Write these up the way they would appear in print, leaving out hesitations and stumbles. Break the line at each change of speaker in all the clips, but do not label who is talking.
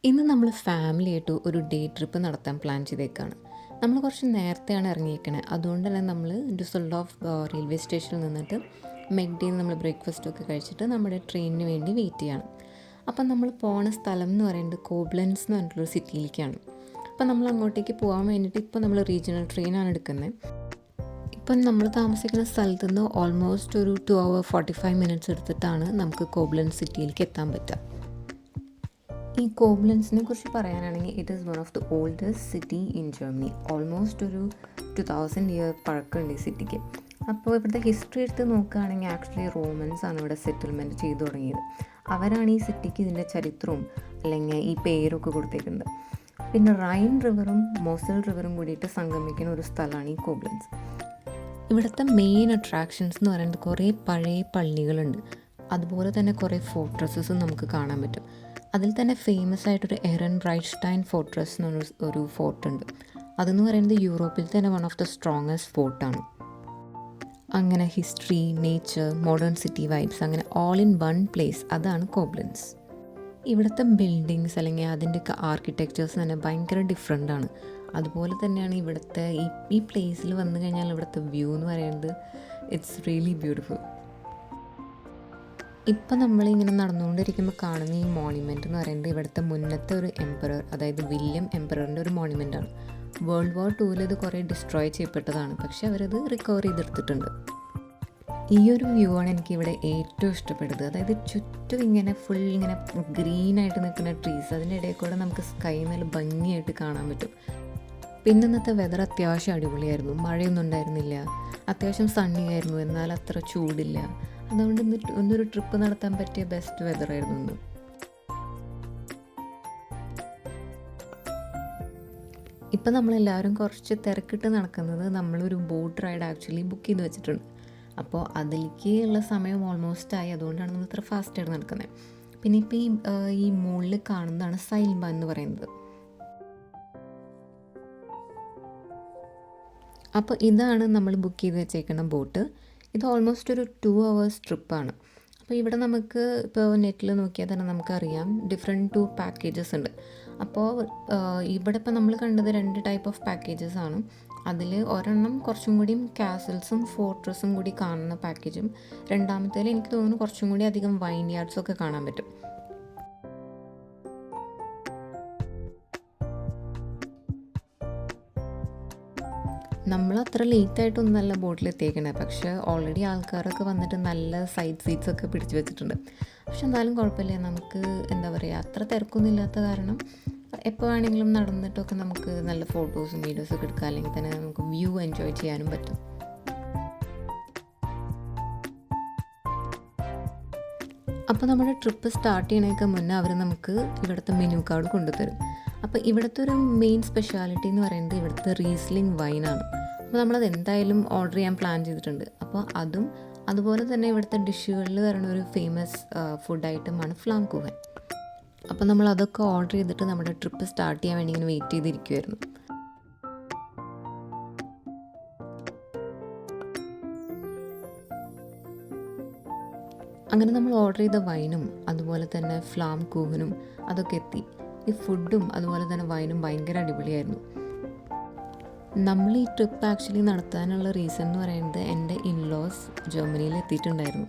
ഇന്ന് നമ്മൾ ഫാമിലിയായിട്ട് ഒരു ഡേ ട്രിപ്പ് നടത്താൻ പ്ലാൻ ചെയ്തേക്കാണ്. നമ്മൾ കുറച്ച് നേരത്തെയാണ് ഇറങ്ങിയേക്കണേ. അതുകൊണ്ട് തന്നെ നമ്മൾ ഡുസൽഡോഫ് റെയിൽവേ സ്റ്റേഷനിൽ നിന്നിട്ട് മെക്ഡിയിൽ നമ്മൾ ബ്രേക്ക്ഫാസ്റ്റൊക്കെ കഴിച്ചിട്ട് നമ്മുടെ ട്രെയിനിന് വേണ്ടി വെയിറ്റ് ചെയ്യണം. അപ്പം നമ്മൾ പോണ സ്ഥലം എന്ന് പറയുന്നത് കോബ്ലൻസ് എന്ന് പറഞ്ഞിട്ടുള്ളൊരു സിറ്റിയിലേക്കാണ്. അപ്പം നമ്മൾ അങ്ങോട്ടേക്ക് പോകാൻ വേണ്ടിയിട്ട് ഇപ്പോൾ നമ്മൾ റീജിയണൽ ട്രെയിനാണ് എടുക്കുന്നത്. ഇപ്പം നമ്മൾ താമസിക്കുന്ന സ്ഥലത്ത് നിന്ന് ഓൾമോസ്റ്റ് ഒരു 2 hours 45 minutes എടുത്തിട്ടാണ് നമുക്ക് കോബ്ലൻസ് സിറ്റിയിലേക്ക് എത്താൻ പറ്റുക. ഈ കോബ്ലൻസിനെ കുറിച്ച് പറയാനാണെങ്കിൽ it is one of the oldest city in Germany. Almost ഒരു 2000 year പഴക്കമുണ്ട് ഈ സിറ്റിക്ക്. അപ്പോൾ ഇവിടുത്തെ ഹിസ്റ്ററി എടുത്ത് നോക്കുകയാണെങ്കിൽ ആക്ച്വലി റോമൻസ് ആണ് ഇവിടെ സെറ്റിൽമെൻറ്റ് ചെയ്തു തുടങ്ങിയത്. അവരാണ് ഈ സിറ്റിക്ക് ഇതിൻ്റെ ചരിത്രവും അല്ലെങ്കിൽ ഈ പേരൊക്കെ കൊടുത്തേക്കുന്നത്. പിന്നെ റൈൻ റിവറും മോസൽ റിവറും കൂടിയിട്ട് സംഗമിക്കുന്ന ഒരു സ്ഥലമാണ് ഈ കോബ്ലൻസ്. ഇവിടുത്തെ മെയിൻ അട്രാക്ഷൻസ് എന്ന് പറയുന്നത് കുറേ പഴയ പള്ളികളുണ്ട്. അതുപോലെ തന്നെ കുറേ ഫോർട്രസ്സസും നമുക്ക് കാണാൻ പറ്റും. അതിൽ തന്നെ ഫേമസ് ആയിട്ടൊരു എറൻബ്രൈറ്റ്സ്റ്റൈൻ ഫോർട്രസ് എന്ന് ഒരു ഫോർട്ടുണ്ട്. അതെന്ന് പറയുന്നത് യൂറോപ്പിൽ തന്നെ വൺ ഓഫ് ദ സ്ട്രോങ്ങസ്റ്റ് ഫോർട്ടാണ്. അങ്ങനെ history, nature, modern city vibes, അങ്ങനെ ഓൾ ഇൻ വൺ പ്ലേസ്, അതാണ് കോബ്ലൻസ്. ഇവിടുത്തെ ബിൽഡിങ്സ് അല്ലെങ്കിൽ അതിൻ്റെയൊക്കെ ആർക്കിടെക്ചേഴ്സ് തന്നെ ഭയങ്കര ഡിഫറെൻ്റാണ്. അതുപോലെ തന്നെയാണ് ഇവിടുത്തെ ഈ പ്ലേസിൽ വന്നു കഴിഞ്ഞാൽ ഇവിടുത്തെ വ്യൂ എന്ന് പറയുന്നത് ഇറ്റ്സ് റിയലി ബ്യൂട്ടിഫുൾ. ഇപ്പം നമ്മളിങ്ങനെ നടന്നുകൊണ്ടിരിക്കുമ്പോൾ കാണുന്ന ഈ മോണിമെൻ്റ് എന്ന് പറയുന്നത് ഇവിടുത്തെ മുന്നത്തെ ഒരു എംപറർ, അതായത് വില്യം എംപററിൻ്റെ ഒരു മോണിമെൻ്റാണ്. വേൾഡ് വാർ 2 ഇത് കുറേ ഡിസ്ട്രോയ് ചെയ്യപ്പെട്ടതാണ്, പക്ഷേ അവരത് റിക്കവർ ചെയ്തെടുത്തിട്ടുണ്ട്. ഈ ഒരു വ്യൂ ആണ് എനിക്കിവിടെ ഏറ്റവും ഇഷ്ടപ്പെട്ടത്. അതായത് ചുറ്റും ഇങ്ങനെ ഫുൾ ഇങ്ങനെ ഗ്രീനായിട്ട് നിൽക്കുന്ന ട്രീസ്, അതിൻ്റെ ഇടയിൽ കൂടെ നമുക്ക് സ്കൈ നല്ല ഭംഗിയായിട്ട് കാണാൻ പറ്റും. പിന്നെ ഇന്നത്തെ വെതർ അത്യാവശ്യം അടിപൊളിയായിരുന്നു. മഴയൊന്നും ഉണ്ടായിരുന്നില്ല, അത്യാവശ്യം സണ്ണി ആയിരുന്നു, എന്നാൽ അത്ര ചൂടില്ല. അതുകൊണ്ട് ഇന്നൊരു ട്രിപ്പ് നടത്താൻ പറ്റിയ ബെസ്റ്റ് വെതറായിരുന്നു ഇന്ന്. ഇപ്പം നമ്മളെല്ലാവരും കുറച്ച് തിരക്കിട്ട് നടക്കുന്നത് നമ്മളൊരു ബോട്ട് റൈഡ് ആക്ച്വലി ബുക്ക് ചെയ്ത് വെച്ചിട്ടുണ്ട്. അപ്പോൾ അതിലേക്ക് ഉള്ള സമയം ഓൾമോസ്റ്റ് ആയി. അതുകൊണ്ടാണ് നമ്മൾ ഇത്ര ഫാസ്റ്റായിട്ട് നടക്കുന്നത്. പിന്നെ ഇപ്പം ഈ മുകളിൽ കാണുന്നതാണ് സൈൽബാൻ എന്ന് പറയുന്നത്. അപ്പോൾ ഇതാണ് നമ്മൾ ബുക്ക് ചെയ്ത് വെച്ചേക്കുന്ന ബോട്ട്. ഇത് ഓൾമോസ്റ്റ് ഒരു 2 hours ട്രിപ്പാണ്. അപ്പോൾ ഇവിടെ നമുക്ക് ഇപ്പോൾ നെറ്റിൽ നോക്കിയാൽ തന്നെ നമുക്കറിയാം ഡിഫറെൻറ്റ് 2 പാക്കേജസ് ഉണ്ട്. അപ്പോൾ ഇവിടെ ഇപ്പോൾ നമ്മൾ കണ്ടത് 2 ടൈപ്പ് ഓഫ് പാക്കേജസ് ആണ്. അതിൽ ഒരെണ്ണം കുറച്ചും കൂടിയും കാസിൽസും ഫോർട്രസും കൂടി കാണുന്ന പാക്കേജും, രണ്ടാമത്തേൽ എനിക്ക് തോന്നുന്നു കുറച്ചും കൂടി അധികം വൈൻ യാർഡ്സൊക്കെ കാണാൻ പറ്റും. നമ്മൾ അത്ര ലേറ്റായിട്ടൊന്നല്ല ബോട്ടിലെത്തിയേക്കണേ, പക്ഷേ ഓൾറെഡി ആൾക്കാരൊക്കെ വന്നിട്ട് നല്ല സൈഡ് സീറ്റ്സൊക്കെ പിടിച്ച് വെച്ചിട്ടുണ്ട്. പക്ഷെ എന്നാലും കുഴപ്പമില്ല, നമുക്ക് എന്താ പറയുക, അത്ര തിരക്കൊന്നും ഇല്ലാത്ത കാരണം എപ്പോൾ വേണമെങ്കിലും നടന്നിട്ടൊക്കെ നമുക്ക് നല്ല ഫോട്ടോസും വീഡിയോസൊക്കെ എടുക്കാം, അല്ലെങ്കിൽ തന്നെ നമുക്ക് വ്യൂ എൻജോയ് ചെയ്യാനും പറ്റും. അപ്പോൾ നമ്മുടെ ട്രിപ്പ് സ്റ്റാർട്ട് ചെയ്യണേക്ക് മുന്നേ അവർ നമുക്ക് ഇവിടുത്തെ മെനു കാർഡ് കൊണ്ടുതരും. അപ്പോൾ ഇവിടുത്തെ ഒരു മെയിൻ സ്പെഷ്യാലിറ്റി എന്ന് പറയുന്നത് ഇവിടുത്തെ റീസ്ലിംഗ് വൈനാണ്. അപ്പോൾ നമ്മളത് എന്തായാലും ഓർഡർ ചെയ്യാൻ പ്ലാൻ ചെയ്തിട്ടുണ്ട്. അപ്പോൾ അതും അതുപോലെ തന്നെ ഇവിടുത്തെ ഡിഷുകളിൽ വരുന്ന ഒരു ഫേമസ് ഫുഡ് ഐറ്റമാണ് ഫ്ലാം കുഹൻ. അപ്പോൾ നമ്മൾ അതൊക്കെ ഓർഡർ ചെയ്തിട്ട് നമ്മുടെ ട്രിപ്പ് സ്റ്റാർട്ട് ചെയ്യാൻ വേണ്ടി ഇങ്ങനെ വെയിറ്റ് ചെയ്തിരിക്കുമായിരുന്നു. അങ്ങനെ നമ്മൾ ഓർഡർ ചെയ്ത വൈനും അതുപോലെ തന്നെ ഫ്ലാം കൂഹനും അതൊക്കെ എത്തി. ഈ ഫുഡും അതുപോലെ തന്നെ വൈനും ഭയങ്കര അടിപൊളിയായിരുന്നു. നമ്മൾ ഈ ട്രിപ്പ് ആക്ച്വലി നടത്താനുള്ള റീസൺ എന്ന് പറയുന്നത് എൻ്റെ ഇൻലോസ് ജർമ്മനിയിൽ എത്തിയിട്ടുണ്ടായിരുന്നു.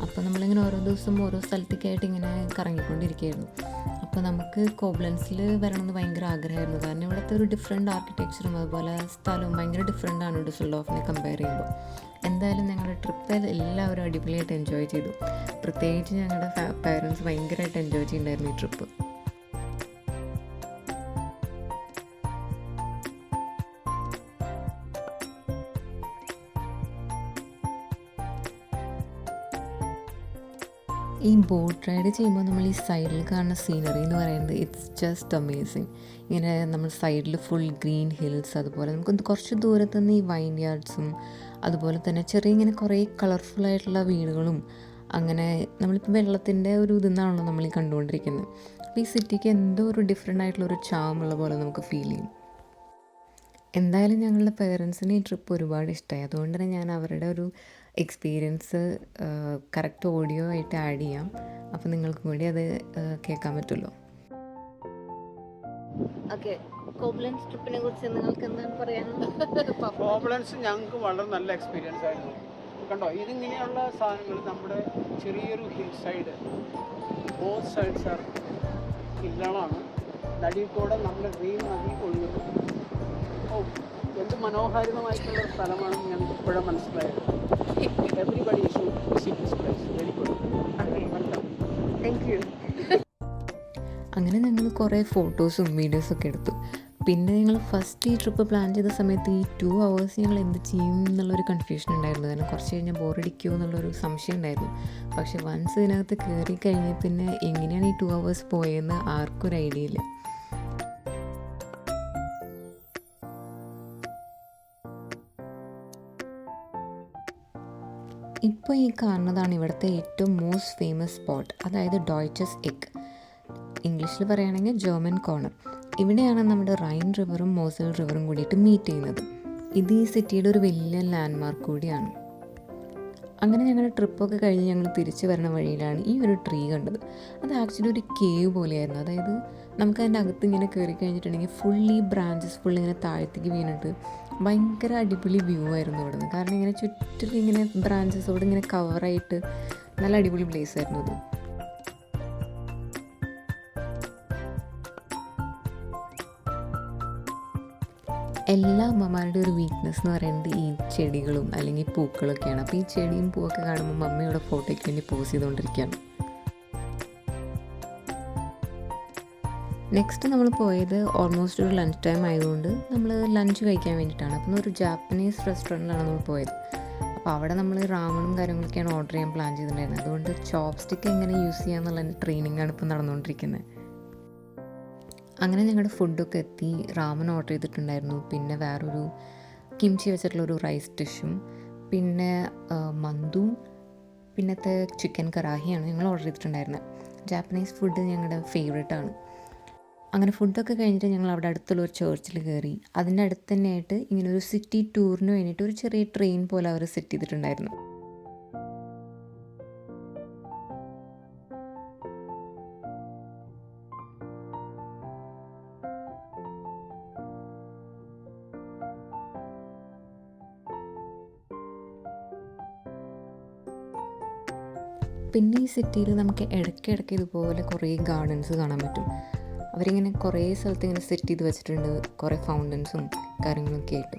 അപ്പോൾ നമ്മളിങ്ങനെ ഓരോ ദിവസം ഓരോ സ്ഥലത്തേക്കായിട്ട് ഇങ്ങനെ കറങ്ങിക്കൊണ്ടിരിക്കുകയായിരുന്നു. അപ്പോൾ നമുക്ക് കോബ്ലൻസിൽ വരണമെന്ന് ഭയങ്കര ആഗ്രഹമായിരുന്നു. കാരണം ഇവിടുത്തെ ഒരു ഡിഫറെൻറ്റ് ആർക്കിടെക്ചറും അതുപോലെ സ്ഥലവും ഭയങ്കര ഡിഫറെൻ്റാണ് ഡുസൽഡോഫിനെ കമ്പയർ ചെയ്യുമ്പോൾ. എന്തായാലും ഞങ്ങളുടെ ട്രിപ്പ് എല്ലാവരും അടിപൊളിയായിട്ട് എൻജോയ് ചെയ്തു. പ്രത്യേകിച്ച് ഞങ്ങളുടെ പേരൻസ് ഭയങ്കരമായിട്ട് എൻജോയ് ചെയ്യുന്നുണ്ടായിരുന്നു ഈ ട്രിപ്പ്. ഈ ബോട്ട് റൈഡ് ചെയ്യുമ്പോൾ നമ്മൾ ഈ സൈഡിൽ കാണുന്ന സീനറി എന്ന് പറയുന്നത് ഇറ്റ്സ് ജസ്റ്റ് അമേസിങ്. ഇങ്ങനെ നമ്മൾ സൈഡിൽ ഫുൾ ഗ്രീൻ ഹിൽസ്, അതുപോലെ നമുക്ക് കുറച്ച് ദൂരത്തു നിന്ന് ഈ വൈൻ യാർഡ്സും അതുപോലെ തന്നെ ചെറിയ ഇങ്ങനെ കുറേ കളർഫുള്ളായിട്ടുള്ള വീടുകളും, അങ്ങനെ നമ്മളിപ്പോൾ വെള്ളത്തിൻ്റെ ഒരു ഇതെന്നാണല്ലോ നമ്മൾ ഈ കണ്ടുകൊണ്ടിരിക്കുന്നത്. അപ്പോൾ ഈ സിറ്റിക്ക് എന്തോ ഒരു ഡിഫറെൻ്റ് ആയിട്ടുള്ളൊരു ചാമുള്ള പോലെ നമുക്ക് ഫീൽ ചെയ്യും. എന്തായാലും ഞങ്ങളുടെ പേരൻസിന് ഈ ട്രിപ്പ് ഒരുപാട് ഇഷ്ടമായി. അതുകൊണ്ട് തന്നെ ഞാൻ അവരുടെ ഒരു എക്സ്പീരിയൻസ് കറക്റ്റ് ഓഡിയോ ആയിട്ട് ആഡ് ചെയ്യാം. അപ്പോൾ നിങ്ങൾക്കും കൂടി അത് കേൾക്കാൻ പറ്റുമല്ലോ. ഓക്കെ, കോബ്ലൻസ് ട്രിപ്പിനെ കുറിച്ച് നിങ്ങൾക്ക് എന്താണ് പറയാനുള്ളത്?
കോബ്ലൻസ് ഞങ്ങൾക്ക് വളരെ നല്ല എക്സ്പീരിയൻസ് ആയിരുന്നു. കണ്ടോ, ഇതിങ്ങനെയുള്ള സാധനങ്ങൾ നമ്മുടെ ചെറിയൊരു hill side, both sides are ഹില്ലുകളാണ്. നദിയിൽ കൂടെ നമ്മുടെ ഗ്രീൻ നദി ഒഴുകുന്നു. ഓ, എന്ത് മനോഹാരിതമായിട്ടുള്ള സ്ഥലമാണെന്ന് ഞങ്ങൾക്ക് ഇപ്പോഴും മനസ്സിലായത്. Everybody should visit this place. Very good. Welcome.
Thank you. അങ്ങനെ ഞങ്ങൾ കുറേ ഫോട്ടോസും വീഡിയോസൊക്കെ എടുത്തു. പിന്നെ ഞങ്ങൾ ഫസ്റ്റ് ഈ ട്രിപ്പ് പ്ലാൻ ചെയ്ത സമയത്ത് ഈ 2 hours ഞങ്ങൾ എന്ത് ചെയ്യും എന്നുള്ളൊരു കൺഫ്യൂഷൻ ഉണ്ടായിരുന്നു. കാരണം കുറച്ച് കഴിഞ്ഞാൽ ബോറടിക്കുമോ എന്നുള്ളൊരു സംശയം ഉണ്ടായിരുന്നു. പക്ഷേ വൺസ് ഇതിനകത്ത് കയറി കഴിഞ്ഞാൽ പിന്നെ എങ്ങനെയാണ് ഈ 2 hours പോയതെന്ന് ആർക്കും ഒരു ഐഡിയ ഇല്ല. ഇപ്പോൾ ഈ കാണുന്നതാണ് ഇവിടുത്തെ ഏറ്റവും മോസ്റ്റ് ഫേമസ് സ്പോട്ട്, അതായത് ഡോയ്ച്ചസ് എഗ്. ഇംഗ്ലീഷിൽ പറയുകയാണെങ്കിൽ ജർമ്മൻ കോർണർ. ഇവിടെയാണ് നമ്മുടെ റൈൻ റിവറും മോസൽ റിവറും കൂടിയിട്ട് മീറ്റ് ചെയ്യുന്നത്. ഇത് ഈ സിറ്റിയുടെ ഒരു വലിയ ലാൻഡ്മാർക്ക് കൂടിയാണ്. അങ്ങനെ ഞങ്ങളുടെ ട്രിപ്പൊക്കെ കഴിഞ്ഞ് ഞങ്ങൾ തിരിച്ചു വരുന്ന വഴിയിലാണ് ഈ ഒരു ട്രീ കണ്ടത്. അത് ആക്ച്വലി ഒരു കേവ് പോലെയായിരുന്നു. അതായത് നമുക്ക് അതിൻ്റെ അകത്ത് ഇങ്ങനെ കയറി കഴിഞ്ഞിട്ടുണ്ടെങ്കിൽ ഫുള്ളി ബ്രാഞ്ചസ് ഫുള്ളി ഇങ്ങനെ താഴത്തേക്ക് വീണിട്ട് ഭയങ്കര അടിപൊളി വ്യൂ ആയിരുന്നു ഇവിടെ നിന്ന്. കാരണം ഇങ്ങനെ ചുറ്റിലും ഇങ്ങനെ ബ്രാഞ്ചസോട് ഇങ്ങനെ കവറായിട്ട് നല്ല അടിപൊളി പ്ലേസ് ആയിരുന്നു അത്. എല്ലാ അമ്മമാരുടെ ഒരു വീക്ക്നെസ് എന്ന് പറയുന്നത് ഈ ചെടികളും അല്ലെങ്കിൽ പൂക്കളൊക്കെയാണ്. അപ്പോൾ ഈ ചെടിയും പൂവൊക്കെ കാണുമ്പോൾ മമ്മിയുടെ ഫോട്ടോയ്ക്ക് വേണ്ടി പോസ് ചെയ്തുകൊണ്ടിരിക്കുകയാണ്. നെക്സ്റ്റ് നമ്മൾ പോയത് ഓൾമോസ്റ്റ് ഒരു ലഞ്ച് ടൈം ആയതുകൊണ്ട് നമ്മൾ ലഞ്ച് കഴിക്കാൻ വേണ്ടിയിട്ടാണ്. അപ്പം ഒരു ജാപ്പനീസ് റെസ്റ്റോറൻറ്റിലാണ് നമ്മൾ പോയത്. അപ്പോൾ അവിടെ നമ്മൾ റാമണും കാര്യങ്ങളൊക്കെയാണ് ഓർഡർ ചെയ്യാൻ പ്ലാൻ ചെയ്തിട്ടുണ്ടായിരുന്നത്. അതുകൊണ്ട് ചോപ്സ്റ്റിക്ക് എങ്ങനെ യൂസ് ചെയ്യാമെന്നുള്ള ട്രെയിനിങ്ങാണ് ഇപ്പോൾ നടന്നുകൊണ്ടിരിക്കുന്നത്. അങ്ങനെ ഞങ്ങളുടെ ഫുഡൊക്കെ എത്തി. റാമൻ ഓർഡർ ചെയ്തിട്ടുണ്ടായിരുന്നു. പിന്നെ വേറൊരു കിംചി വെച്ചിട്ടുള്ളൊരു റൈസ് ഡിഷും പിന്നെ മന്തും പിന്നത്തെ ചിക്കൻ കറാഹിയാണ് ഞങ്ങൾ ഓർഡർ ചെയ്തിട്ടുണ്ടായിരുന്നത്. ജാപ്പനീസ് ഫുഡ് ഞങ്ങളുടെ ഫേവറേറ്റാണ്. അങ്ങനെ ഫുഡൊക്കെ കഴിഞ്ഞിട്ട് ഞങ്ങൾ അവിടെ അടുത്തുള്ള ഒരു ചേർച്ചിൽ കയറി. അതിൻ്റെ അടുത്ത് തന്നെയായിട്ട് ഇങ്ങനെ ഒരു സിറ്റി ടൂറിന് വേണ്ടിയിട്ട് ഒരു ചെറിയ ട്രെയിൻ പോലെ അവർ സെറ്റ് ചെയ്തിട്ടുണ്ടായിരുന്നു. പിന്നെ ഈ സിറ്റിയിൽ നമുക്ക് ഇടയ്ക്കിടയ്ക്ക് ഇതുപോലെ കുറേ ഗാർഡൻസ് കാണാൻ പറ്റും. അവരിങ്ങനെ കുറേ സ്ഥലത്ത് ഇങ്ങനെ സെറ്റ് ചെയ്ത് വെച്ചിട്ടുണ്ട്, കുറേ ഫൗണ്ടൻസും കാര്യങ്ങളൊക്കെ ആയിട്ട്.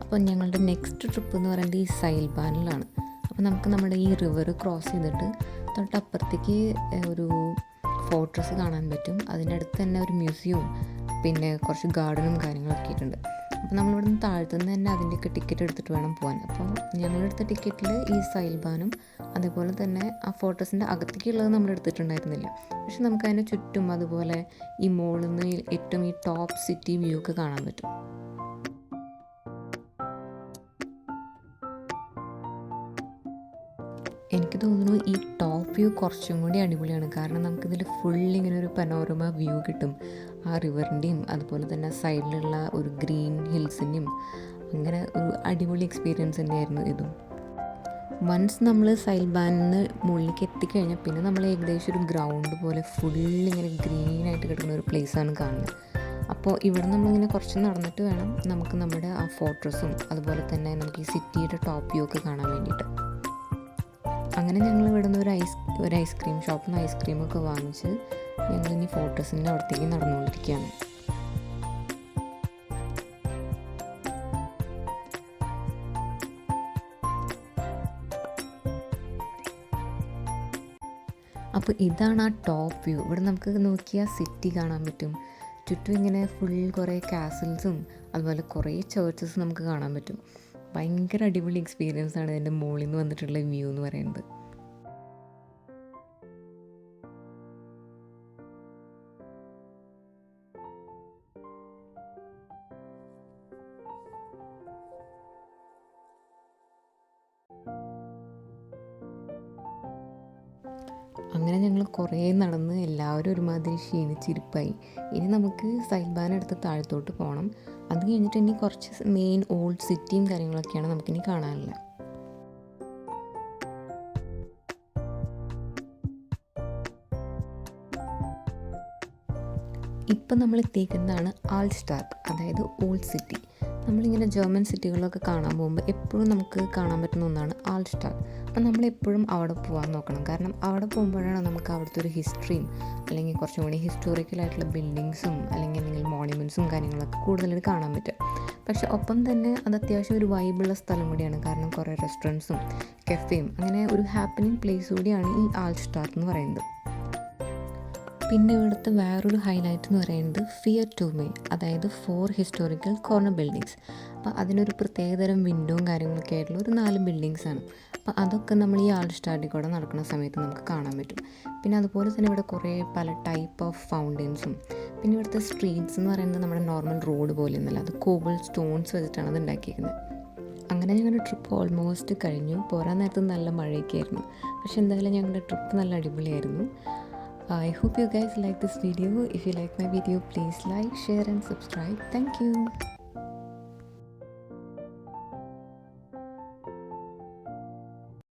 അപ്പോൾ ഞങ്ങളുടെ നെക്സ്റ്റ് ട്രിപ്പ് എന്ന് പറയുന്നത് ഈ സൈൽബാനിലാണ്. അപ്പോൾ നമുക്ക് നമ്മുടെ ഈ റിവർ ക്രോസ് ചെയ്തിട്ട് തൊട്ടപ്പുറത്തേക്ക് ഒരു ഫോർട്രസ് കാണാൻ പറ്റും. അതിൻ്റെ അടുത്ത് തന്നെ ഒരു മ്യൂസിയവും പിന്നെ കുറച്ച് ഗാർഡനും കാര്യങ്ങളൊക്കെ ആയിട്ടുണ്ട്. അപ്പോൾ നമ്മളിവിടെ നിന്ന് താഴ്ത്തുനിന്ന് തന്നെ അതിൻ്റെയൊക്കെ ടിക്കറ്റ് എടുത്തിട്ട് വേണം പോകാൻ. അപ്പോൾ ഞങ്ങളെടുത്ത ടിക്കറ്റിൽ ഈ സൈൽബാനും അതുപോലെ തന്നെ ആ ഫോർട്രസിൻ്റെ അകത്തേക്കുള്ളത് നമ്മൾ എടുത്തിട്ടുണ്ടായിരുന്നില്ല. പക്ഷെ നമുക്ക് അതിൻ്റെ ചുറ്റും അതുപോലെ ഈ മോളിൽ നിന്ന് ഏറ്റവും ഈ ടോപ്പ് സിറ്റി വ്യൂ ഒക്കെ കാണാൻ പറ്റും. എനിക്ക് തോന്നുന്നു ഈ ടോപ്പ് വ്യൂ കുറച്ചും കൂടി അടിപൊളിയാണ്. കാരണം നമുക്കിതിൽ ഫുള്ളിങ്ങനെ ഒരു പനോരമ വ്യൂ കിട്ടും. ആ റിവറിൻ്റെയും അതുപോലെ തന്നെ സൈഡിലുള്ള ഒരു ഗ്രീൻ ഹിൽസിൻ്റെയും അങ്ങനെ ഒരു അടിപൊളി എക്സ്പീരിയൻസ് തന്നെയായിരുന്നു ഇതും. വൺസ് നമ്മൾ സൈൽബാനിൽ നിന്ന് മുകളിലേക്ക് എത്തിക്കഴിഞ്ഞാൽ പിന്നെ നമ്മൾ ഏകദേശം ഒരു ഗ്രൗണ്ട് പോലെ ഫുള്ളിങ്ങനെ ഗ്രീനായിട്ട് കിടക്കുന്ന ഒരു പ്ലേസാണ് കാണുന്നത്. അപ്പോൾ ഇവിടെ നമ്മളിങ്ങനെ കുറച്ച് നടന്നിട്ട് വേണം നമുക്ക് നമ്മുടെ ആ ഫോർട്രസും അതുപോലെ തന്നെ നമുക്ക് ഈ സിറ്റിയുടെ ടോപ്പ് വ്യൂ ഒക്കെ കാണാൻ വേണ്ടിയിട്ട്. അങ്ങനെ ഞങ്ങൾ ഇവിടെ നിന്ന് ഒരു ഐസ്ക്രീം ഷോപ്പിൽ നിന്ന് ഐസ്ക്രീമൊക്കെ വാങ്ങിച്ച് ഞങ്ങളിനി ഫോർട്രസിൻ്റെ അവിടത്തേക്ക് നടന്നുകൊണ്ടിരിക്കുകയാണ്. അപ്പോൾ ഇതാണ് ആ ടോപ്പ് വ്യൂ. ഇവിടെ നമുക്ക് നോക്കിയാൽ സിറ്റി കാണാൻ പറ്റും. ചുറ്റും ഇങ്ങനെ ഫുൾ കുറേ കാസിൽസും അതുപോലെ കുറേ ചേർച്ചസും നമുക്ക് കാണാൻ പറ്റും. ഭയങ്കര അടിപൊളി എക്സ്പീരിയൻസ് ആണ് ഇതിൻ്റെ മുകളിൽ നിന്ന് വന്നിട്ടുള്ള വ്യൂ എന്ന് പറയുന്നത്. അങ്ങനെ ഞങ്ങൾ കുറേ നടന്ന് എല്ലാവരും ഒരുമാതിരി ക്ഷീണിച്ചിരിപ്പായി. ഇനി നമുക്ക് സൈൽബാനെടുത്ത് താഴത്തോട്ട് പോകണം. അത് കഴിഞ്ഞിട്ട് ഇനി കുറച്ച് മെയിൻ ഓൾഡ് സിറ്റിയും കാര്യങ്ങളൊക്കെയാണ് നമുക്കിനി കാണാനുള്ളത്. ഇപ്പം നമ്മൾ എത്തിയിരിക്കുന്നതാണ് ആൾസ്റ്റാഡ്, അതായത് ഓൾഡ് സിറ്റി. നമ്മളിങ്ങനെ ജർമ്മൻ സിറ്റികളൊക്കെ കാണാൻ പോകുമ്പോൾ എപ്പോഴും നമുക്ക് കാണാൻ പറ്റുന്ന ഒന്നാണ് ആൾസ്റ്റാഡ്. അപ്പം നമ്മളെപ്പോഴും അവിടെ പോകാൻ നോക്കണം, കാരണം അവിടെ പോകുമ്പോഴാണ് നമുക്ക് അവിടുത്തെ ഒരു ഹിസ്റ്ററിയും അല്ലെങ്കിൽ കുറച്ചും കൂടി ഹിസ്റ്റോറിക്കലായിട്ടുള്ള ബിൽഡിങ്സും അല്ലെങ്കിൽ എന്തെങ്കിലും മോണ്യുമെൻറ്റ്സും കാര്യങ്ങളൊക്കെ കൂടുതലായിട്ട് കാണാൻ പറ്റും. പക്ഷെ ഒപ്പം തന്നെ അത് അത്യാവശ്യം ഒരു വൈബുള്ള സ്ഥലം കൂടിയാണ്, കാരണം കുറേ റെസ്റ്റോറൻറ്റ്സും കഫേയും അങ്ങനെ ഒരു ഹാപ്പനിങ് പ്ലേസ് കൂടിയാണ് ഈ ആൾസ്റ്റാഡ് എന്ന് പറയുന്നത്. പിന്നെ ഇവിടുത്തെ വേറൊരു ഹൈലൈറ്റ് എന്ന് പറയുന്നത് ഫിയർ ടൂമേ, അതായത് 4 ഹിസ്റ്റോറിക്കൽ കോർണർ ബിൽഡിങ്സ്. അപ്പോൾ അതിനൊരു പ്രത്യേകതരം വിൻഡോയും കാര്യങ്ങളൊക്കെ ആയിട്ടുള്ള ഒരു 4 ബിൽഡിങ്സാണ്. അപ്പോൾ അതൊക്കെ നമ്മൾ ഈ ആൾസ്റ്റാഡിൽ കൂടെ നടക്കുന്ന സമയത്ത് നമുക്ക് കാണാൻ പറ്റും. പിന്നെ അതുപോലെ തന്നെ ഇവിടെ കുറേ പല ടൈപ്പ് ഓഫ് ഫൗണ്ടെയിൻസും, പിന്നെ ഇവിടുത്തെ സ്ട്രീറ്റ്സ് എന്ന് പറയുന്നത് നമ്മുടെ നോർമൽ റോഡ് പോലെയൊന്നുമല്ല, അത് കോബിൾ സ്റ്റോൺസ് വെച്ചിട്ടാണ് അത് ഉണ്ടാക്കിയിരിക്കുന്നത്. അങ്ങനെ ഞങ്ങളുടെ ട്രിപ്പ് ഓൾമോസ്റ്റ് കഴിഞ്ഞു. പോരാൻ നേരത്ത് നല്ല മഴയൊക്കെ ആയിരുന്നു, പക്ഷെ എന്തായാലും ഞങ്ങളുടെ ട്രിപ്പ് നല്ല അടിപൊളിയായിരുന്നു. I hope you guys like this video. If you like my video, please like, share and subscribe. Thank you.